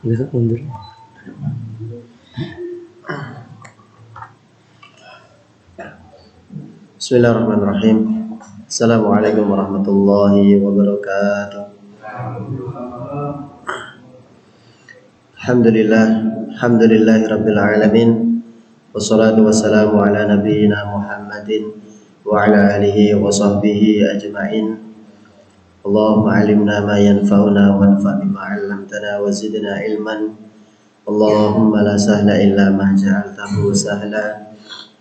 Besok mundur. Bismillahirrahmanirrahim. Assalamualaikum warahmatullahi wabarakatuh. Alhamdulillahi rabbil alamin. Wassalatu wassalamu ala nabiyyina Muhammadin wa ala alihi wa sahbihi ajma'in. Allahumma alimna ma yanfa'una wanfa' bima 'allamtana wa zidna ilman. Allahumma la sahla illa ma ja'altahu sahla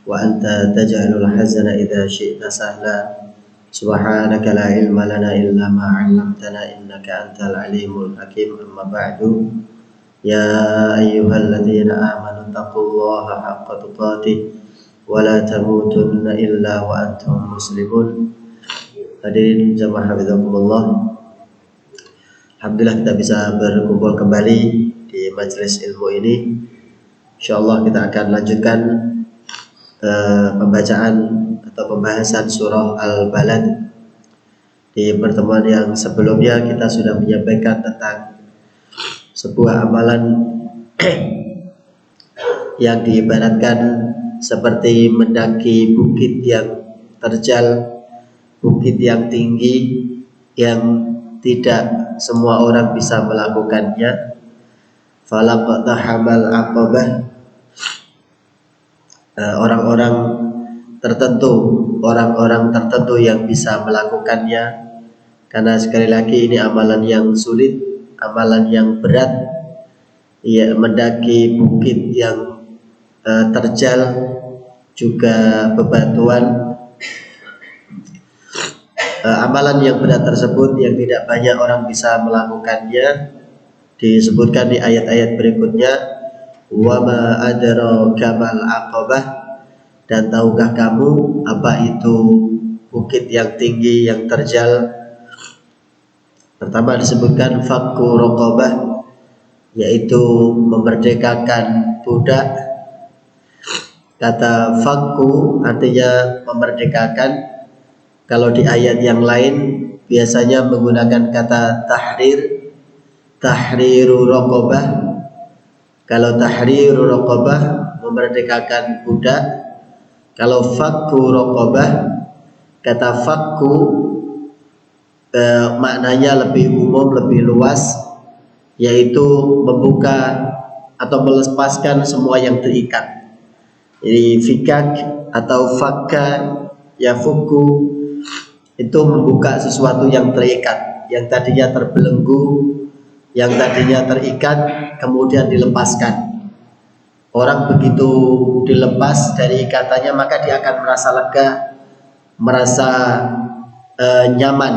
wa anta taj'alul hazana idza syi'ta sahla. Subhanaka la ilma lana illa ma 'allamtana innaka antal alimul hakim. Amma ba'du. Ya ayyuhalladzina amanu taqullaha haqqa tuqatih wa la tamutunna illa wa antum muslimun. Hadirin jamaah hafizakumullah. Alhamdulillah kita bisa berkumpul kembali di majelis ilmu ini. Insyaallah kita akan lanjutkan pembacaan atau pembahasan surah Al-Balad. Di pertemuan yang sebelumnya kita sudah menyampaikan tentang sebuah amalan yang diibaratkan seperti mendaki bukit yang terjal, bukit yang tinggi yang tidak semua orang bisa melakukannya. Falaqtahamal aqabah, orang-orang tertentu yang bisa melakukannya, karena sekali lagi ini amalan yang sulit, amalan yang berat, ya, mendaki bukit yang terjal juga bebatuan. Amalan yang berat tersebut yang tidak banyak orang bisa melakukannya disebutkan di ayat-ayat berikutnya. Wa ma adraka mal aqabah, dan tahukah kamu apa itu bukit yang tinggi yang terjal? Pertama disebutkan fakku raqabah, yaitu memerdekakan budak. Kata fakku artinya memerdekakan. Kalau di ayat yang lain biasanya menggunakan kata tahrir, tahriru raqabah. Kalau tahriru raqabah memerdekakan budak. Kalau fakku raqabah, kata fakku maknanya lebih umum, lebih luas, yaitu membuka atau melepaskan semua yang terikat. Jadi fikak atau fakka yafuku itu membuka sesuatu yang terikat, yang tadinya terbelenggu, yang tadinya terikat, kemudian dilepaskan. Orang begitu dilepas dari ikatannya, maka dia akan merasa lega, merasa nyaman,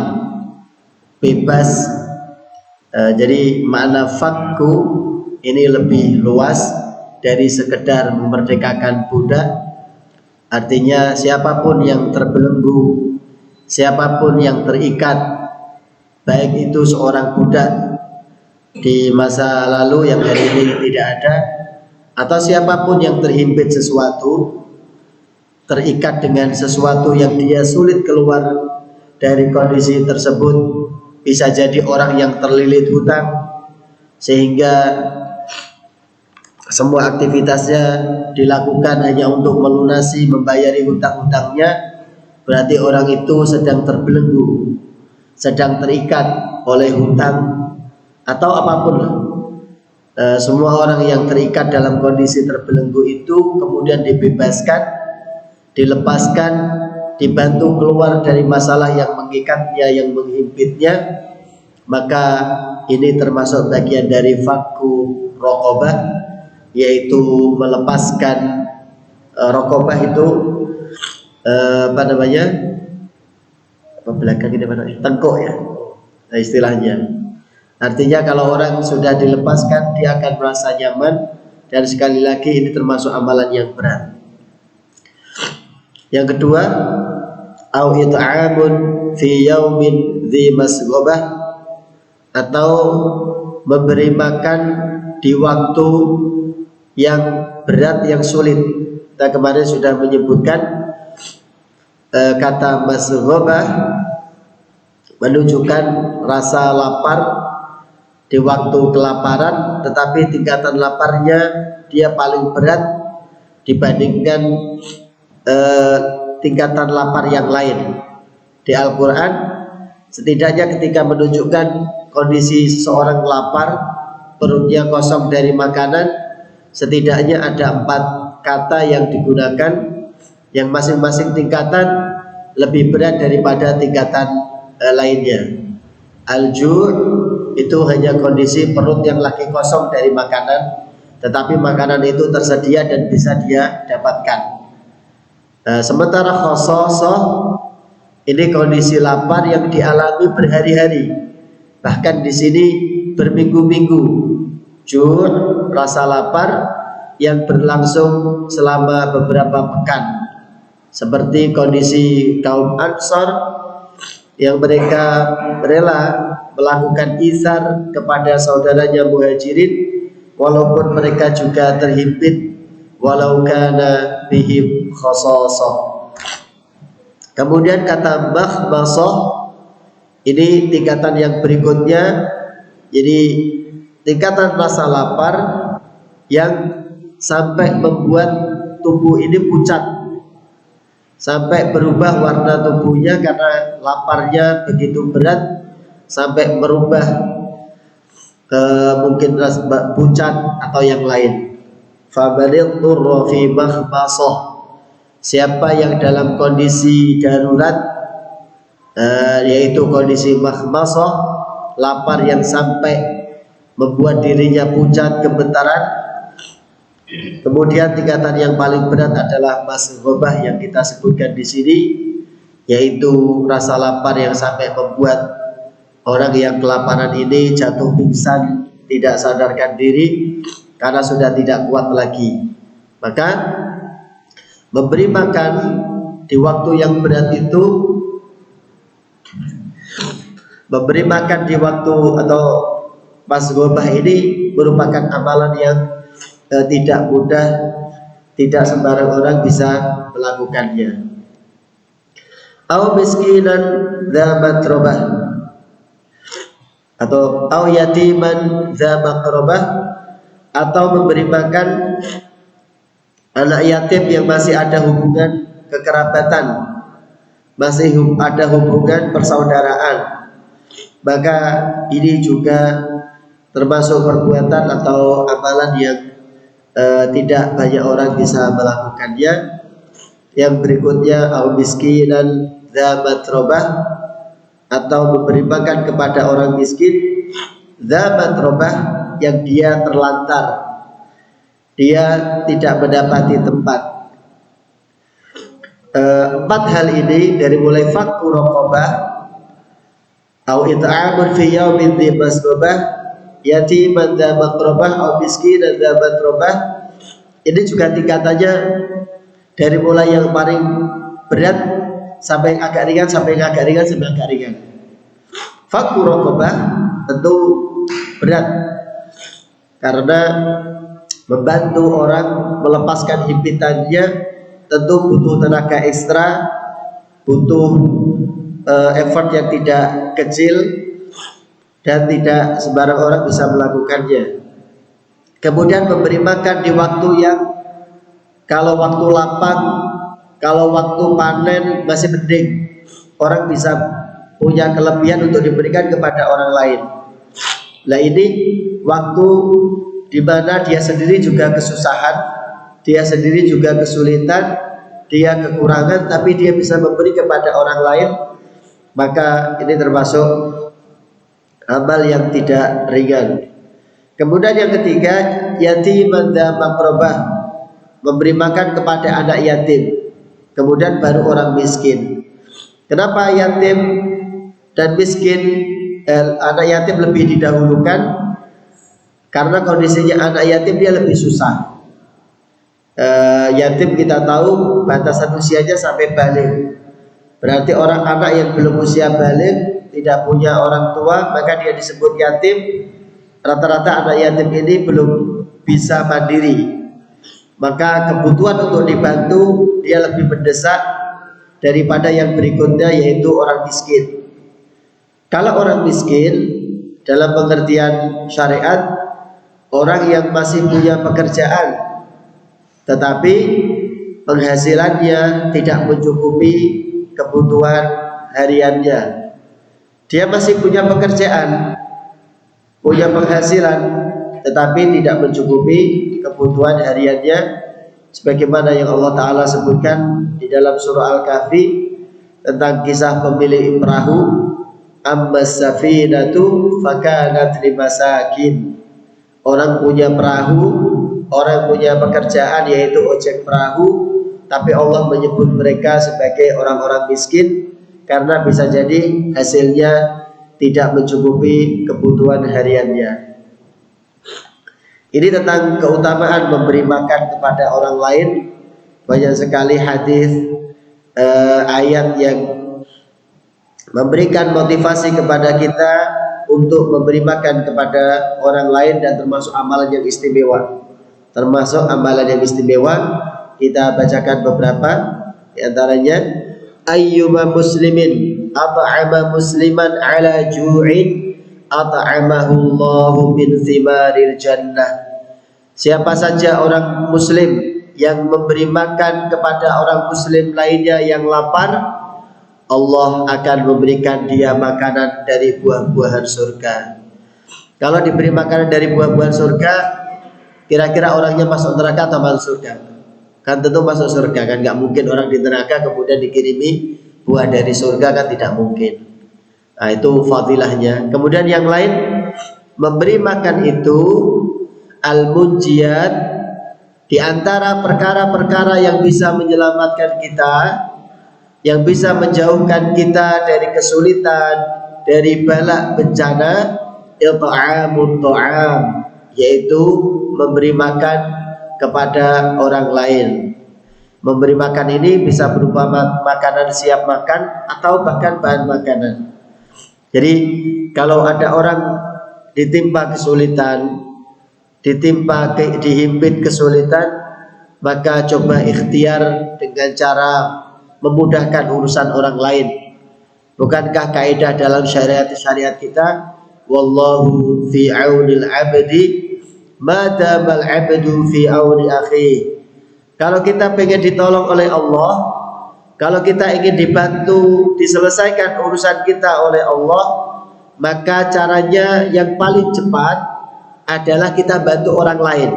bebas. Jadi makna fakku ini lebih luas dari sekedar memerdekakan budak. Artinya siapapun yang terbelenggu, siapapun yang terikat, baik itu seorang budak di masa lalu yang hari ini tidak ada, atau siapapun yang terhimpit sesuatu, terikat dengan sesuatu yang dia sulit keluar dari kondisi tersebut. Bisa jadi orang yang terlilit hutang sehingga semua aktivitasnya dilakukan hanya untuk melunasi, membayari hutang-hutangnya. Berarti orang itu sedang terbelenggu, sedang terikat oleh hutang atau apapun. Semua orang yang terikat dalam kondisi terbelenggu itu kemudian dibebaskan, dilepaskan, dibantu keluar dari masalah yang mengikatnya, yang menghimpitnya, maka ini termasuk bagian dari fakku raqabah, yaitu melepaskan. Raqabah itu belakang ini tengkuk ya, istilahnya. Artinya kalau orang sudah dilepaskan, dia akan merasa nyaman. Dan sekali lagi ini termasuk amalan yang berat. Yang kedua, au it'amun fi yaumin dzi masghobah, atau memberi makan di waktu yang berat, yang sulit. Kita kemarin sudah menyebutkan kata masghobah menunjukkan rasa lapar, di waktu kelaparan, tetapi tingkatan laparnya dia paling berat dibandingkan tingkatan lapar yang lain. Di Al-Quran setidaknya ketika menunjukkan kondisi seseorang lapar, perutnya kosong dari makanan, setidaknya ada 4 kata yang digunakan, yang masing-masing tingkatan lebih berat daripada tingkatan lainnya. Al-ju' itu hanya kondisi perut yang lagi kosong dari makanan, tetapi makanan itu tersedia dan bisa dia dapatkan. Sementara khososah ini kondisi lapar yang dialami berhari-hari, bahkan di sini berminggu-minggu. Ju', rasa lapar yang berlangsung selama beberapa pekan, seperti kondisi kaum Ansor yang mereka rela melakukan izar kepada saudaranya Muhajirin walaupun mereka juga terhimpit, walau kana bihim khasasah. Kemudian kata makhmasah ini tingkatan yang berikutnya, jadi tingkatan rasa lapar yang sampai membuat tubuh ini pucat, sampai berubah warna tubuhnya karena laparnya begitu berat, sampai merubah mungkin pucat atau yang lain. Fabalil turra fi makhmasah, siapa yang dalam kondisi darurat, yaitu kondisi makhmasah, lapar yang sampai membuat dirinya pucat, gemetaran. Kemudian tingkatan yang paling berat adalah masghobah yang kita sebutkan di sini, yaitu rasa lapar yang sampai membuat orang yang kelaparan ini jatuh pingsan, tidak sadarkan diri karena sudah tidak kuat lagi. Maka memberi makan di waktu yang berat itu, memberi makan di waktu atau masghobah ini merupakan amalan yang tidak mudah, tidak sembarang orang bisa melakukannya. Au miskinan dza matrobah, atau au yatiman dza maqrabah, atau memberi makan anak yatim yang masih ada hubungan kekerabatan, masih ada hubungan persaudaraan. Maka ini juga termasuk perbuatan atau amalan yang tidak banyak orang bisa melakukannya. Yang berikutnya au miskinan dza matrobah, atau memberi makan kepada orang miskin dza matrobah yang dia terlantar, dia tidak mendapati tempat. 4 hal ini, dari mulai fakku raqabah, au it'amun fi yaumin dzi masghobah, yatiman dza maqrabah, au miskinan dza matrobah, ini juga tingkatannya dari mulai yang paling berat sampai yang agak ringan, sampai yang agak ringan, sampai yang agak ringan. Fakku raqabah tentu berat karena membantu orang melepaskan himpitannya tentu butuh tenaga ekstra, butuh effort yang tidak kecil, dan tidak sembarang orang bisa melakukannya. Kemudian memberi makan di waktu yang, kalau waktu lapang, kalau waktu panen masih mending, orang bisa punya kelebihan untuk diberikan kepada orang lain. Nah ini waktu di mana dia sendiri juga kesusahan, dia sendiri juga kesulitan, dia kekurangan, tapi dia bisa memberi kepada orang lain, maka ini termasuk amal yang tidak ringan. Kemudian yang ketiga, yatiman dza maqrabah, memberi makan kepada anak yatim. Kemudian baru orang miskin. Kenapa yatim dan miskin, anak yatim lebih didahulukan? Karena kondisinya anak yatim dia lebih susah. Yatim kita tahu batasan usianya sampai balik. Berarti orang anak yang belum usia balik, tidak punya orang tua, maka dia disebut yatim. Rata-rata anak yatim ini belum bisa mandiri, maka kebutuhan untuk dibantu dia lebih mendesak daripada yang berikutnya, yaitu orang miskin. Kalau orang miskin dalam pengertian syariat orang yang masih punya pekerjaan tetapi penghasilannya tidak mencukupi kebutuhan hariannya. Dia masih punya pekerjaan, punya penghasilan, tetapi tidak mencukupi kebutuhan hariannya, sebagaimana yang Allah Ta'ala sebutkan di dalam surah Al-Kahfi tentang kisah pemilik perahu. Ammas safinatu fakanat limasakin. Orang punya perahu, orang punya pekerjaan yaitu ojek perahu, tapi Allah menyebut mereka sebagai orang-orang miskin karena bisa jadi hasilnya tidak mencukupi kebutuhan hariannya. Ini tentang keutamaan memberi makan kepada orang lain. Banyak sekali hadis, ayat yang memberikan motivasi kepada kita untuk memberi makan kepada orang lain, dan termasuk amalan yang istimewa. Termasuk amalan yang istimewa, kita bacakan beberapa di antaranya. Ayyuma muslimin at'ama musliman ala ju'in at'amahu Allahu min thimaril jannah. Siapa saja orang muslim yang memberi makan kepada orang muslim lainnya yang lapar, Allah akan memberikan dia makanan dari buah-buahan surga. Kalau diberi makanan dari buah-buahan surga, kira-kira orangnya masuk neraka atau masuk surga? Kan tentu masuk surga kan, nggak mungkin orang di neraka kemudian dikirimi buah dari surga, kan tidak mungkin. Nah, itu fadilahnya. Kemudian yang lain, memberi makan itu al-munjiyat, di antara perkara-perkara yang bisa menyelamatkan kita, yang bisa menjauhkan kita dari kesulitan, dari bala bencana, it'amut ta'am, yaitu memberi makan kepada orang lain. Memberi makan ini bisa berupa makanan siap makan atau bahkan bahan makanan. Jadi kalau ada orang ditimpa kesulitan, dihimpit kesulitan, maka coba ikhtiar dengan cara memudahkan urusan orang lain. Bukankah kaidah dalam syariat kita, wallahu fi aunil abdi ma damal abdu fi auni akhi. Kalau kita pengen ditolong oleh Allah, kalau kita ingin dibantu diselesaikan urusan kita oleh Allah, maka caranya yang paling cepat adalah kita bantu orang lain.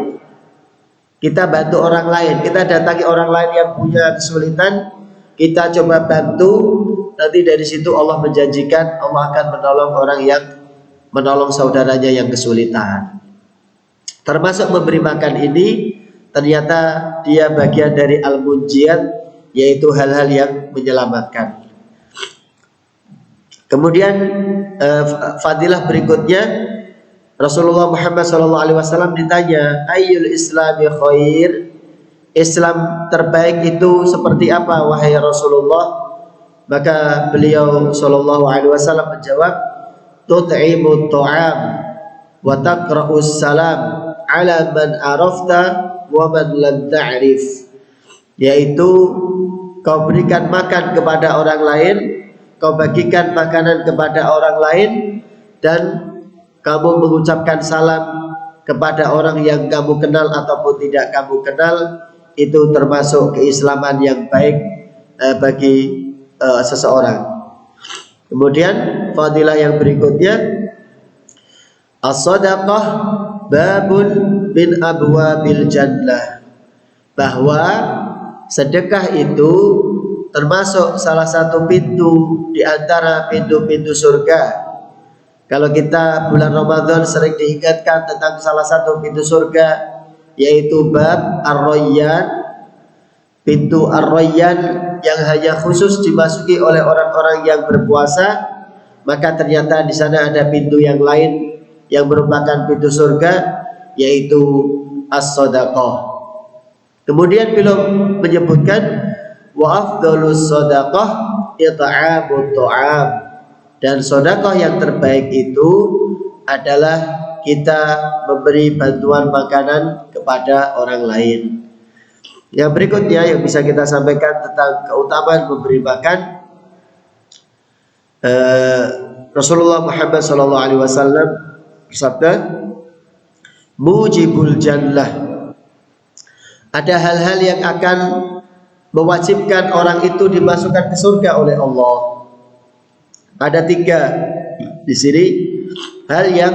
Kita bantu orang lain, kita datangi orang lain yang punya kesulitan, kita coba bantu. Nanti dari situ Allah menjanjikan Allah akan menolong orang yang menolong saudaranya yang kesulitan. Termasuk memberi makan ini ternyata dia bagian dari al-munjiyat, yaitu hal-hal yang menyelamatkan. Kemudian fadilah berikutnya, Rasulullah Muhammad SAW ditanya, ayyul islami khair, Islam terbaik itu seperti apa wahai Rasulullah? Maka beliau SAW menjawab, tut'imut ta'am wa taqra'us salam ala man arafta wa man lam ta'rif, yaitu kau berikan makan kepada orang lain, kau bagikan makanan kepada orang lain, dan kamu mengucapkan salam kepada orang yang kamu kenal ataupun tidak kamu kenal. Itu termasuk keislaman yang baik bagi seseorang. Kemudian fadilah yang berikutnya, as-sadaqah babun min abwabil jannah, bahwa sedekah itu termasuk salah satu pintu di antara pintu-pintu surga. Kalau kita bulan Ramadan sering diingatkan tentang salah satu pintu surga, yaitu bab Ar-Rayyan, pintu Ar-Rayyan yang hanya khusus dimasuki oleh orang-orang yang berpuasa. Maka ternyata di sana ada pintu yang lain yang merupakan pintu surga, yaitu as-sadaqah. Kemudian beliau menyebutkan wa afdhalus sadaqah it'amut ta'am, dan sedekah yang terbaik itu adalah kita memberi bantuan makanan kepada orang lain. Yang berikutnya yang bisa kita sampaikan tentang keutamaan memberi makan, Rasulullah Muhammad sallallahu alaihi wasallam bersabda, "Mujibul jannah." Ada hal-hal yang akan mewajibkan orang itu dimasukkan ke surga oleh Allah. Ada 3 di sini hal yang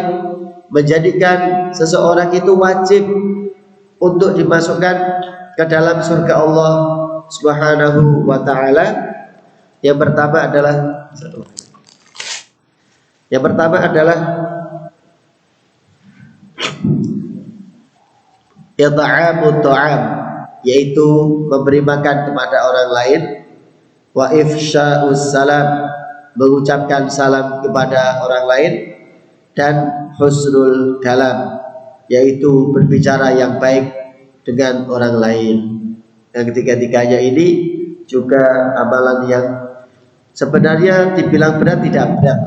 menjadikan seseorang itu wajib untuk dimasukkan ke dalam surga Allah Subhanahu wa taala. Yang pertama adalah id'amut ta'am, yaitu memberi makan kepada orang lain, wa ifsya'us salam, mengucapkan salam kepada orang lain, dan husnul kalam, yaitu berbicara yang baik dengan orang lain. Yang ketiga-tiganya ini juga amalan yang sebenarnya dibilang berat tidak berat,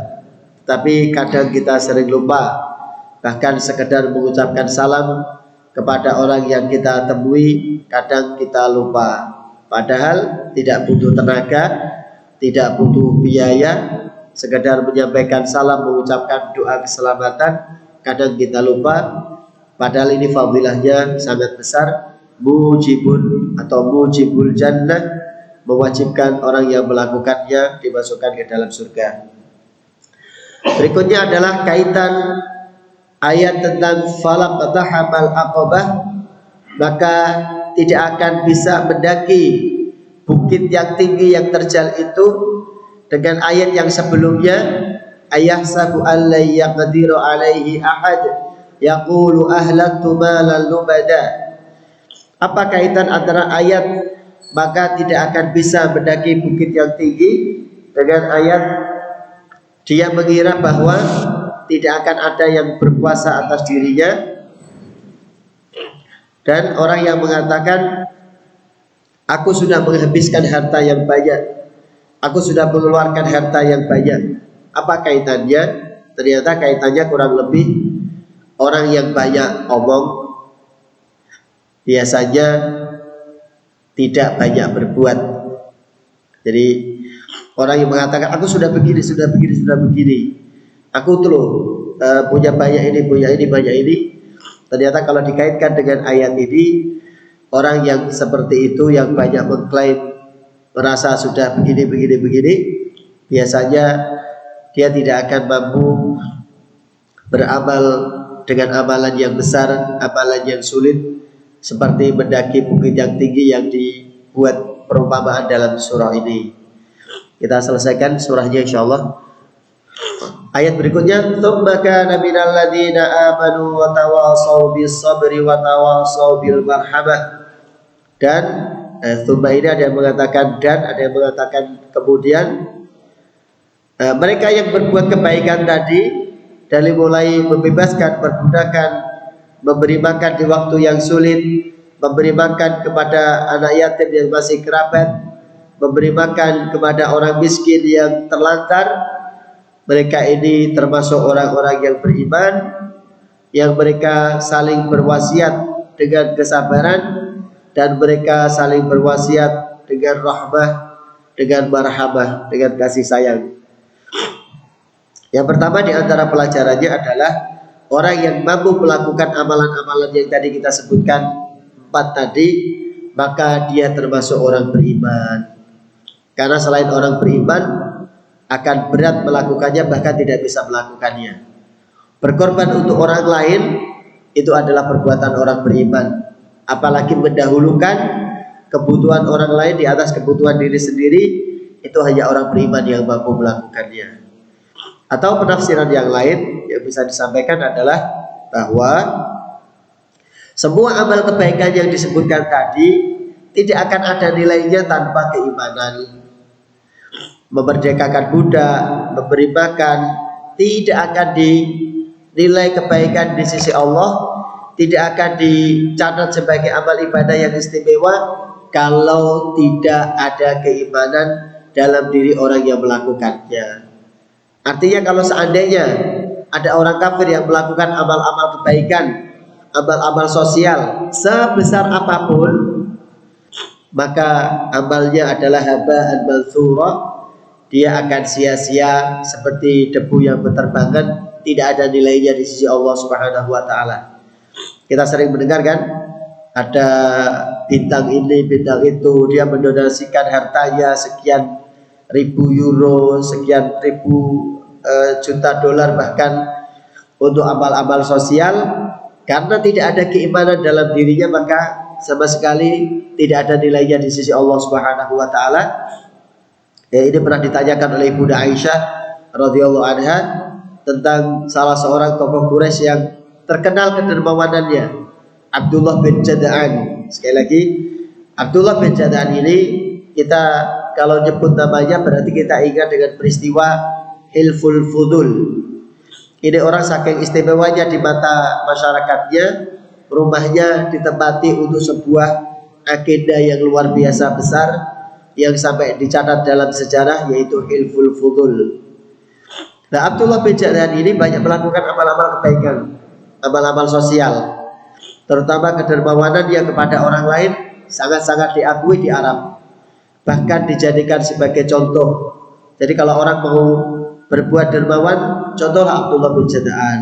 tapi kadang kita sering lupa. Bahkan sekedar mengucapkan salam kepada orang yang kita temui kadang kita lupa. Padahal tidak butuh tenaga, tidak butuh biaya, sekedar menyampaikan salam, mengucapkan doa keselamatan kadang kita lupa. Padahal ini fadilahnya sangat besar. Mujibun atau mujibul jannah, mewajibkan orang yang melakukannya dimasukkan ke dalam surga. Berikutnya adalah kaitan ayat tentang falaq tahamal aqabah, maka tidak akan bisa mendaki bukit yang tinggi yang terjal itu, dengan ayat yang sebelumnya, ayahsabu an la yaqdiru alaihi ahad yaqulu ahlaktu malan lubada. Apa kaitan antara ayat maka tidak akan bisa mendaki bukit yang tinggi dengan ayat dia mengira bahwa tidak akan ada yang berkuasa atas dirinya, dan orang yang mengatakan aku sudah menghabiskan harta yang banyak, aku sudah mengeluarkan harta yang banyak. Apa kaitannya? Ternyata kaitannya kurang lebih orang yang banyak omong biasanya tidak banyak berbuat. Jadi orang yang mengatakan aku sudah begini, aku tuh punya banyak ini, banyak ini. Ternyata kalau dikaitkan dengan ayat ini, orang yang seperti itu yang banyak mengklaim merasa sudah begini, biasanya dia tidak akan mampu beramal dengan amalan yang besar, amalan yang sulit, seperti mendaki bukit yang tinggi yang dibuat perumpamaan dalam surah ini. Kita selesaikan surahnya insyaallah. Ayat berikutnya, tsumma kana minal ladzina amanu wa tawasaw bis sabri wa tawasaw bil marhamah. Dan tsumma ini ada yang mengatakan dan, ada yang mengatakan kemudian, mereka yang berbuat kebaikan tadi, dari mulai membebaskan perbudakan, memberi makan di waktu yang sulit, memberi makan kepada anak yatim yang masih kerabat, memberi makan kepada orang miskin yang terlantar, mereka ini termasuk orang-orang yang beriman, yang mereka saling berwasiat dengan kesabaran, dan mereka saling berwasiat dengan rahmah, dengan marhamah, dengan kasih sayang. Yang pertama di antara pelajarannya adalah orang yang mampu melakukan amalan-amalan yang tadi kita sebutkan 4 tadi, maka dia termasuk orang beriman. Karena selain orang beriman akan berat melakukannya, bahkan tidak bisa melakukannya. Berkorban untuk orang lain itu adalah perbuatan orang beriman. Apalagi mendahulukan kebutuhan orang lain di atas kebutuhan diri sendiri, itu hanya orang beriman yang mampu melakukannya. Atau penafsiran yang lain yang bisa disampaikan adalah bahwa semua amal kebaikan yang disebutkan tadi tidak akan ada nilainya tanpa keimanan. Memerdekakan budak, memberi makan, tidak akan dinilai kebaikan di sisi Allah, tidak akan dicatat sebagai amal ibadah yang istimewa kalau tidak ada keimanan dalam diri orang yang melakukannya. Artinya kalau seandainya ada orang kafir yang melakukan amal-amal kebaikan, amal-amal sosial sebesar apapun, maka amalnya adalah haba'an mantsura, dia akan sia-sia seperti debu yang berterbangan, tidak ada nilainya di sisi Allah Subhanahu wa taala. Kita sering mendengar kan, ada bintang ini, bintang itu, dia mendonasikan hartanya sekian ribu euro, sekian ribu juta dolar bahkan untuk amal-amal sosial. Karena tidak ada keimanan dalam dirinya, maka sama sekali tidak ada nilainya di sisi Allah Subhanahu wa taala. Ini pernah ditanyakan oleh Ibunda Aisyah radhiyallahu anha tentang salah seorang tokoh Quraisy yang terkenal kedermawanannya, Abdullah bin Jada'an. Sekali lagi, Abdullah bin Jada'an ini, kita kalau nyebut namanya berarti kita ingat dengan peristiwa Hilful Fudul. Ini orang saking istimewanya di mata masyarakatnya, rumahnya ditempati untuk sebuah agenda yang luar biasa besar yang sampai dicatat dalam sejarah, yaitu Hilful Fudul. Nah, Abdullah bin Jada'an ini banyak melakukan amal-amal kebaikan, amal-amal sosial, terutama kedermawanan dia kepada orang lain sangat-sangat diakui di Arab, bahkan dijadikan sebagai contoh. Jadi kalau orang mau berbuat dermawan, contohlah Abdullah bin Jada'an.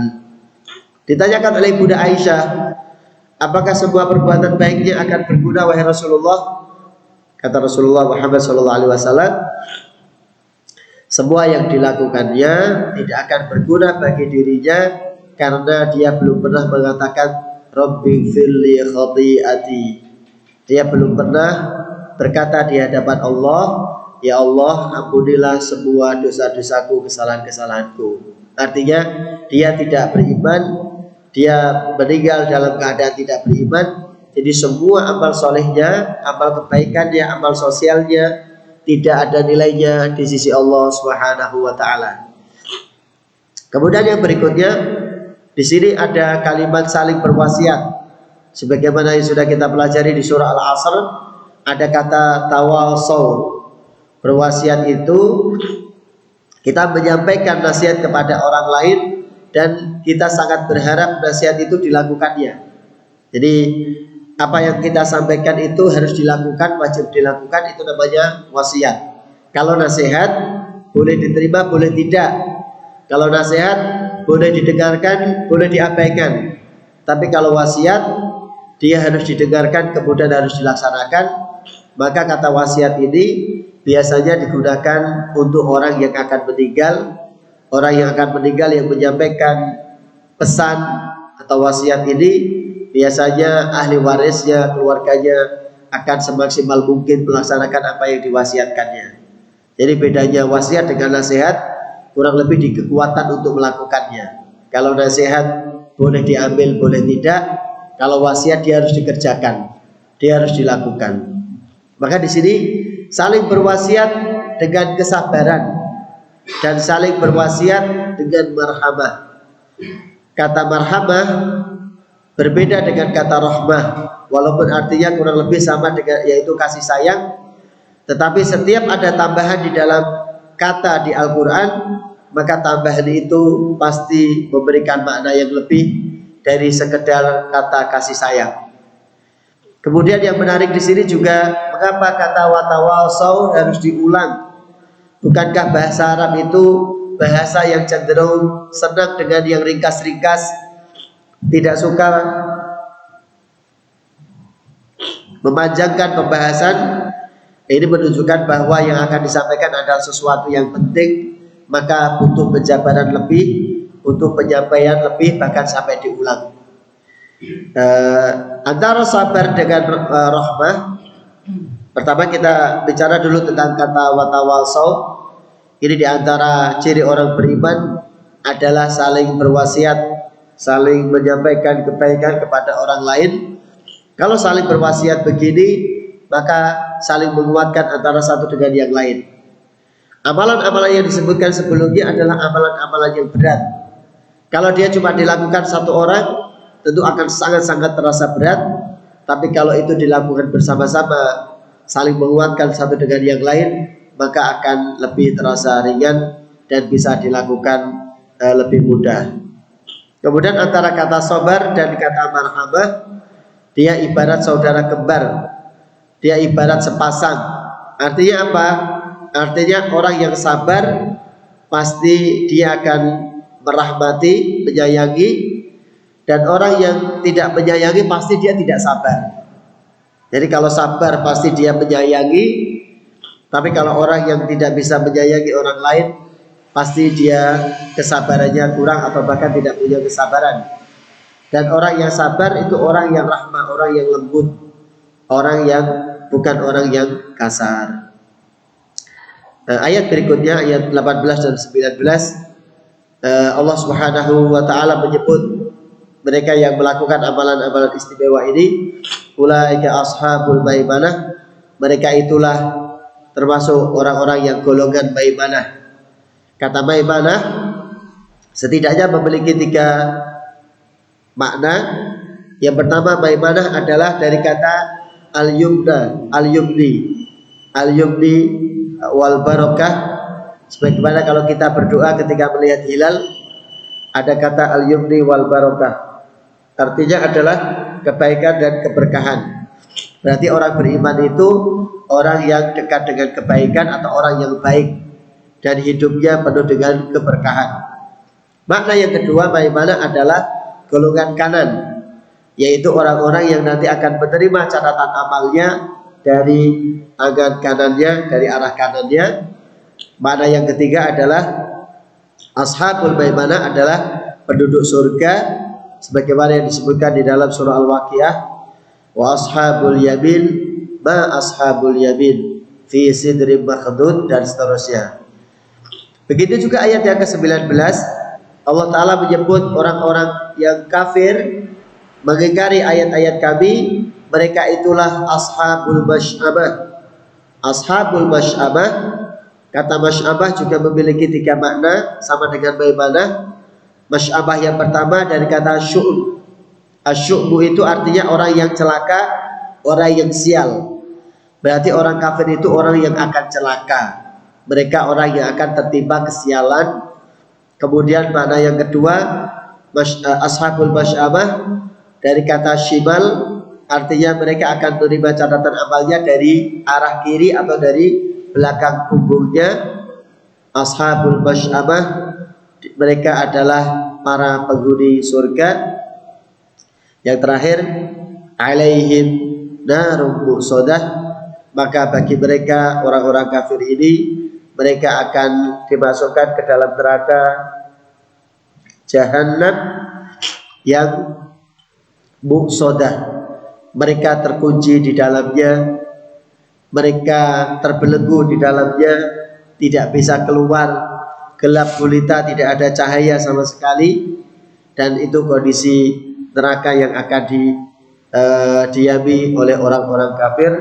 Ditanyakan oleh Bunda Aisyah, apakah semua perbuatan baiknya akan berguna wahai Rasulullah? Kata Rasulullah Muhammad SAW, semua yang dilakukannya tidak akan berguna bagi dirinya karena dia belum pernah mengatakan Rabbi firli khati'ati. Dia belum pernah berkata di hadapan Allah, ya Allah, ampunilah semua dosa-dosaku, kesalahan-kesalahanku. Artinya dia tidak beriman, dia meninggal dalam keadaan tidak beriman. Jadi semua amal solehnya, amal kebaikannya, amal sosialnya tidak ada nilainya di sisi Allah Subhanahu wa taala. Kemudian yang berikutnya, di sini ada kalimat saling berwasiat. Sebagaimana yang sudah kita pelajari di surah Al-Asr, ada kata tawasaw. Berwasiat itu kita menyampaikan nasihat kepada orang lain dan kita sangat berharap nasihat itu dilakukannya. Jadi apa yang kita sampaikan itu harus dilakukan, wajib dilakukan, itu namanya wasiat. Kalau nasihat boleh diterima, boleh tidak. Kalau nasihat boleh didengarkan, boleh diabaikan. Tapi kalau wasiat, dia harus didengarkan, kemudian harus dilaksanakan. Maka kata wasiat ini biasanya digunakan untuk orang yang akan meninggal. Orang yang akan meninggal yang menyampaikan pesan atau wasiat ini, biasanya ahli warisnya, keluarganya akan semaksimal mungkin melaksanakan apa yang diwasiatkannya. Jadi bedanya wasiat dengan nasihat kurang lebih di kekuatan untuk melakukannya. Kalau nasihat boleh diambil, boleh tidak. Kalau wasiat dia harus dikerjakan, dia harus dilakukan. Maka di sini saling berwasiat dengan kesabaran dan saling berwasiat dengan marhamah. Kata marhamah berbeda dengan kata rahmah, walaupun artinya kurang lebih sama dengan, yaitu kasih sayang. Tetapi setiap ada tambahan di dalam kata di Al-Quran, maka tambahan itu pasti memberikan makna yang lebih dari sekedar kata kasih sayang. Kemudian yang menarik di sini juga, mengapa kata watawasau harus diulang? Bukankah bahasa Arab itu bahasa yang cenderung senang dengan yang ringkas-ringkas, tidak suka memanjangkan pembahasan? Ini menunjukkan bahwa yang akan disampaikan adalah sesuatu yang penting, maka butuh penjabaran lebih, butuh penyampaian lebih, bahkan sampai diulang. Antara sabar dengan rahmah, pertama kita bicara dulu tentang kata watawasau. Ini diantara ciri orang beriman adalah saling berwasiat, saling menyampaikan kebaikan kepada orang lain. Kalau saling berwasiat begini, maka saling menguatkan antara satu dengan yang lain. Amalan-amalan yang disebutkan sebelumnya adalah amalan-amalan yang berat. Kalau dia cuma dilakukan satu orang, tentu akan sangat-sangat terasa berat. Tapi kalau itu dilakukan bersama-sama, saling menguatkan satu dengan yang lain, maka akan lebih terasa ringan dan bisa dilakukan lebih mudah. Kemudian antara kata sabar dan kata marhamah, dia ibarat saudara kembar, dia ibarat sepasang. Artinya apa? Artinya orang yang sabar pasti dia akan merahmati, menyayangi, dan orang yang tidak menyayangi pasti dia tidak sabar. Jadi kalau sabar pasti dia menyayangi, tapi kalau orang yang tidak bisa menyayangi orang lain pasti dia kesabarannya kurang atau bahkan tidak punya kesabaran. Dan orang yang sabar itu orang yang rahmah, orang yang lembut, orang yang bukan orang yang kasar. Ayat berikutnya ayat 18 dan 19 Allah Subhanahu wa taala menyebut mereka yang melakukan amalan-amalan istimewa ini, ulaika ashabul maimanah, mereka itulah termasuk orang-orang yang golongan maimanah. Kata maimanah setidaknya memiliki 3 makna. Yang pertama, maimanah adalah dari kata al-yumna, al-yumni wal barakah. Sebagaimana kalau kita berdoa ketika melihat hilal, ada kata al-yumni wal barakah, artinya adalah kebaikan dan keberkahan. Berarti orang beriman itu orang yang dekat dengan kebaikan atau orang yang baik dan hidupnya penuh dengan keberkahan. Makna yang kedua, maimanah adalah golongan kanan, yaitu orang-orang yang nanti akan menerima catatan amalnya dari tangan kanannya, dari arah kanannya. Makna yang ketiga adalah ashabul maimanah adalah penduduk surga, sebagaimana yang disebutkan di dalam surah Al-Waqiah, wa ashabul yamin ma ashabul yamin fi sidrin makhdud, dan seterusnya. Begitu juga ayat yang ke-19, Allah Ta'ala menyebut orang-orang yang kafir mengingkari ayat-ayat kami, mereka itulah ashabul masy'amah. Ashabul masy'amah, kata masy'amah juga memiliki 3 makna sama dengan maimanah. Masy'amah yang pertama dari kata syu'b. Asyu'bu itu artinya orang yang celaka, orang yang sial. Berarti orang kafir itu orang yang akan celaka, mereka orang yang akan tertimpa kesialan. Kemudian makna yang kedua, ashabul masy'amah dari kata shimal, artinya mereka akan menerima catatan amalnya dari arah kiri atau dari belakang punggungnya. Ashabul masy'amah, mereka adalah para penghuni surga. Yang terakhir, alaihim narum muqsadah, maka bagi mereka orang-orang kafir ini, mereka akan dimasukkan ke dalam neraka Jahannam yang muqsadah. Mereka terkunci di dalamnya, mereka terbelenggu di dalamnya, tidak bisa keluar, gelap gulita, tidak ada cahaya sama sekali. Dan itu kondisi neraka yang akan didiami oleh orang-orang kafir.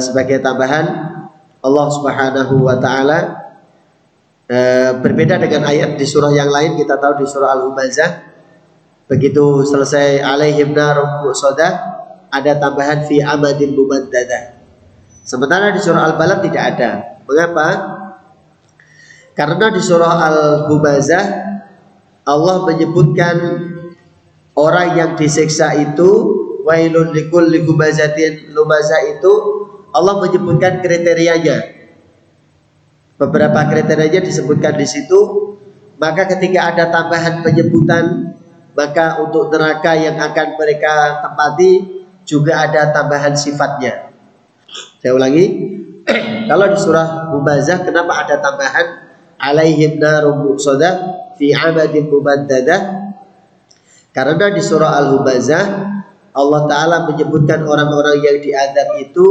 Sebagai tambahan, Allah Subhanahu wa taala berbeda dengan ayat di surah yang lain. Kita tahu di surah Al-Humazah, begitu selesai alaihim narum muqsadah, ada tambahan fi amadin mumaddadah. Sementara di surah Al-Balad tidak ada. Mengapa? Karena di surah Al-Humazah Allah menyebutkan orang yang disiksa itu, wailun likulli humazatin lumazah, itu Allah menyebutkan kriterianya. Beberapa kriterianya disebutkan di situ. Maka ketika ada tambahan penyebutan, maka untuk neraka yang akan mereka tempati juga ada tambahan sifatnya. Saya ulangi, kalau di surah Humazah kenapa ada tambahan alaihim narum muqsadah fi amadin mumaddadah? Karena di surah Al-Humazah Allah Ta'ala menyebutkan orang-orang yang diazab itu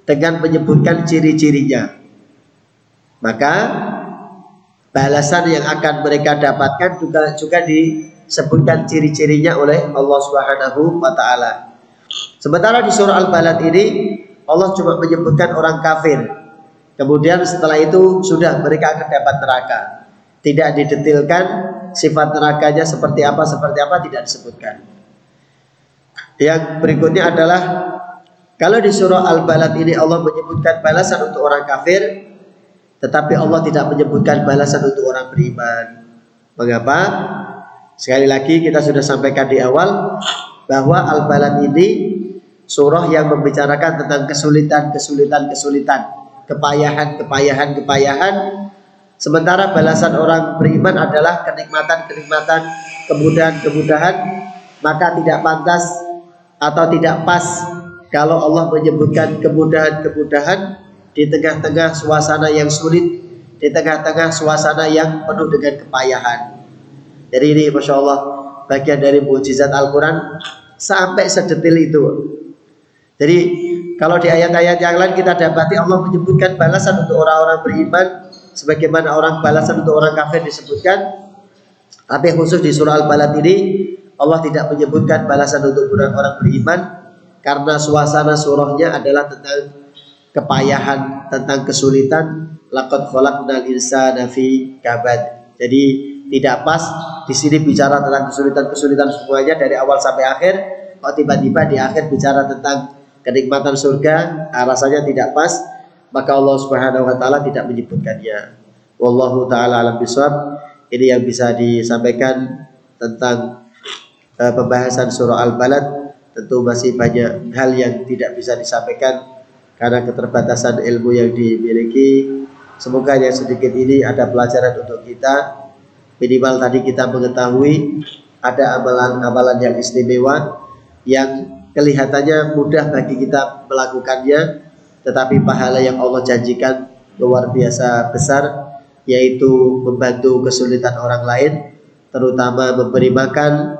dengan menyebutkan ciri-cirinya. Maka balasan yang akan mereka dapatkan juga disebutkan ciri-cirinya oleh Allah Subhanahu wa taala. Sementara di surah Al-Balad ini Allah cuma menyebutkan orang kafir. Kemudian setelah itu sudah mereka akan dapat neraka. Tidak didetilkan sifat nerakanya seperti apa tidak disebutkan. Yang berikutnya adalah kalau di surah Al-Balad ini Allah menyebutkan balasan untuk orang kafir, tetapi Allah tidak menyebutkan balasan untuk orang beriman. Mengapa? Sekali lagi kita sudah sampaikan di awal bahwa Al-Balad ini surah yang membicarakan tentang kesulitan kepayahan, sementara balasan orang beriman adalah kenikmatan, kemudahan, maka tidak pantas atau tidak pas kalau Allah menyebutkan kemudahan di tengah-tengah suasana yang sulit, di tengah-tengah suasana yang penuh dengan kepayahan. Jadi ini Masya Allah bagian dari mukjizat Al-Quran sampai sedetil itu. Jadi kalau di ayat-ayat yang lain kita dapati Allah menyebutkan balasan untuk orang-orang beriman sebagaimana balasan untuk orang kafir disebutkan. Tapi khusus di surah Al-Balad ini Allah tidak menyebutkan balasan untuk orang-orang beriman karena suasana surahnya adalah tentang kepayahan, tentang kesulitan. Laqad khalaqnal insana fi kabad. Jadi tidak pas di sini bicara tentang kesulitan semuanya dari awal sampai akhir, kok tiba-tiba di akhir bicara tentang kenikmatan surga, rasanya tidak pas, maka Allah Subhanahu wa taala tidak menyebutkannya. Wallahu taala alam bisawab. Ini yang bisa disampaikan tentang pembahasan surah Al-Balad. Tentu masih banyak hal yang tidak bisa disampaikan karena keterbatasan ilmu yang dimiliki. Semoga yang sedikit ini ada pelajaran untuk kita. Minimal tadi kita mengetahui ada amalan-amalan yang istimewa yang kelihatannya mudah bagi kita melakukannya, tetapi pahala yang Allah janjikan luar biasa besar, yaitu membantu kesulitan orang lain, terutama memberi makan,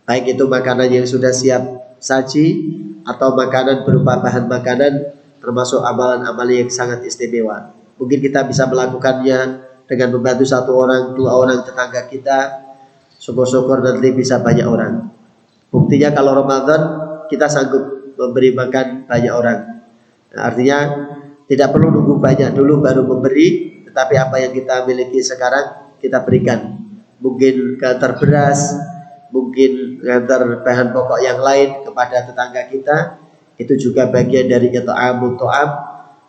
baik itu makanan yang sudah siap saji atau makanan berupa bahan makanan, termasuk amalan-amalan yang sangat istimewa. Mungkin kita bisa melakukannya dengan membantu satu orang, dua orang tetangga kita, syukur-syukur nanti bisa banyak orang. Buktinya kalau Ramadan kita sanggup memberi makan banyak orang. Nah, artinya tidak perlu nunggu banyak dulu baru memberi, tetapi apa yang kita miliki sekarang kita berikan. Mungkin ngantar beras, mungkin ngantar bahan pokok yang lain kepada tetangga kita, itu juga bagian dari it'amut ta'am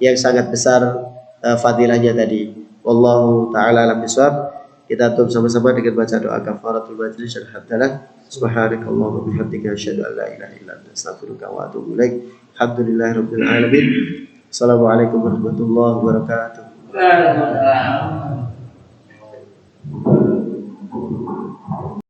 yang sangat besar fadilahnya tadi. Wallahu ta'ala alam bisawab. Kita tutup sama-sama dengan baca doa kafaratul majlis. Alhamdulillah. Subhanakallahumma bihamdika asyhadu an la ilaha illa anta astaghfiruka wa atubu ilaik. Alhamdulillahirabbil alamin. Assalamualaikum warahmatullahi wabarakatuh.